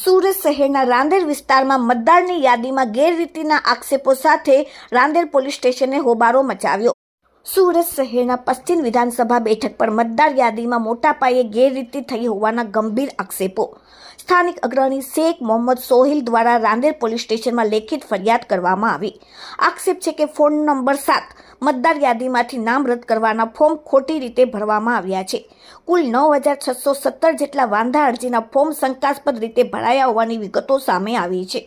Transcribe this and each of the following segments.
સુરત શહેરના રાંદેર વિસ્તારમાં મતદારની યાદીમાં ગેરરીતિના આક્ષેપો સાથે રાંદેર પોલીસ સ્ટેશને હોબાળો મચાવ્યો। સુરત શહેરના પશ્ચિમ વિધાનસભા બેઠક પર મતદાર યાદીમાં મોટા પાયે ગેરરીતિ થઈ હોવાના ગંભીર આક્ષેપો સ્થાનિક અગ્રણી શેખ મોહમ્મદ સોહિલ દ્વારા રાંદેર પોલીસ સ્ટેશનમાં લેખિત ફરિયાદ કરવામાં આવી। આક્ષેપ છે કે ફોન નંબર 7 મતદાર યાદીમાંથી નામ રદ કરવાના ફોર્મ ખોટી રીતે ભરવામાં આવ્યા છે। કુલ 9617 જેટલા વાંધા અરજીના ફોર્મ શંકાસ્પદ રીતે ભરાયા હોવાની વિગતો સામે આવી છે।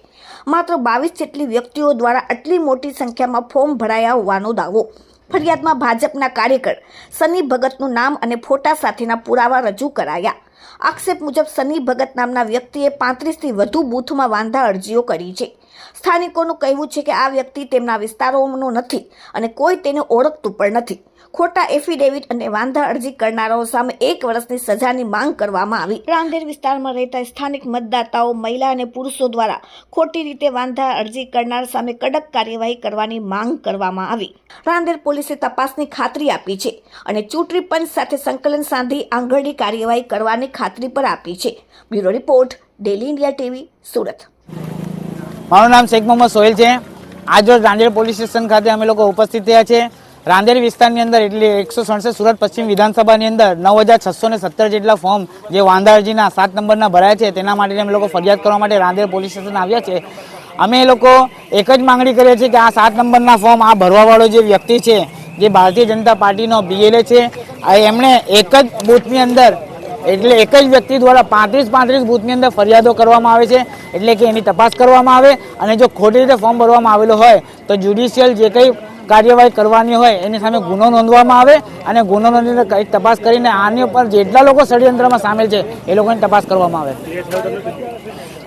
માત્ર 22 જેટલી વ્યક્તિઓ દ્વારા આટલી મોટી સંખ્યામાં ફોર્મ ભરાયા હોવાનો દાવો। ફરિયાદમાં ભાજપના કાર્યકર સની ભગતનું નામ અને ફોટા સાથેના પુરાવા રજૂ કરાયા। આક્ષેપ મુજબ સની ભગત નામના વ્યક્તિએ 35થી વધુ બૂથમાં વાંધા અરજીઓ કરી છે। સ્થાનિકોનું કહેવું છે કે આ વ્યક્તિ તેમના વિસ્તારોનો નથી અને કોઈ તેને ઓળખતું પણ નથી। ખોટા એફિડેવિટ અને વાંધા અરજી કરનારાઓ સામે 1 વર્ષની સજાની માંગ કરવામાં આવી। રાંદેર વિસ્તારમાં રહેતા સ્થાનિક મતદાતાઓ, મહિલા અને પુરુષો દ્વારા ખોટી રીતે વાંધા અરજી કરનાર સામે કડક કાર્યવાહી કરવાની માંગ કરવામાં આવી। રાંદેર પોલીસે તપાસની ખાતરી આપી છે અને ચૂંટણી પંચ સાથે સંકલન સાધી આંગળી કાર્યવાહી કરવાની ખાતરી પર આપી છે। Bureau report, daily India TV, Surat. મારું નામ શેખ મોહમ્મદ સોહેલ છે। આજરોજ રાંદેર પોલીસ સ્ટેશન ખાતે અમે લોકો ઉપસ્થિત થયા છે। રાંદેર વિસ્તારની અંદર એટલે 167 સુરત પશ્ચિમ વિધાનસભાની અંદર 9617 જેટલા ફોર્મ જે વાંધા અરજીના 7 નંબરના ભરાયા છે તેના માટે અમે લોકો ફરિયાદ કરવા માટે રાંદેર પોલીસ સ્ટેશન આવ્યા છે। અમે લોકો એક જ માંગણી કરીએ છીએ કે આ 7 નંબરના ફોર્મ આ ભરવાવાળો જે વ્યક્તિ છે જે ભારતીય જનતા પાર્ટીનો BLA છે, એમણે એક જ બૂથની અંદર એટલે એક જ વ્યક્તિ દ્વારા 35 બૂથની અંદર ફરિયાદો કરવામાં આવે છે। એટલે કે એની તપાસ કરવામાં આવે અને જો ખોટી રીતે ફોર્મ ભરવામાં આવેલો હોય તો જ્યુડિશિયલ જે કંઈ કાર્યવાહી કરવાની હોય એની સામે ગુનો નોંધવામાં આવે અને ગુનો નોંધીને તપાસ કરીને આની ઉપર જેટલા લોકો ષડયંત્રમાં સામેલ છે એ લોકોની તપાસ કરવામાં આવે।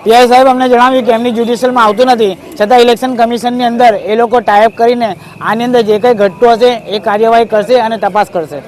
પીઆઈ સાહેબ અમને જણાવ્યું કે એમની જ્યુડિશિયલમાં આવતું નથી, છતાં ઇલેક્શન કમિશનની અંદર એ લોકો ટાઈપ કરીને આની અંદર જે કંઈ ઘટતું હશે એ કાર્યવાહી કરશે અને તપાસ કરશે।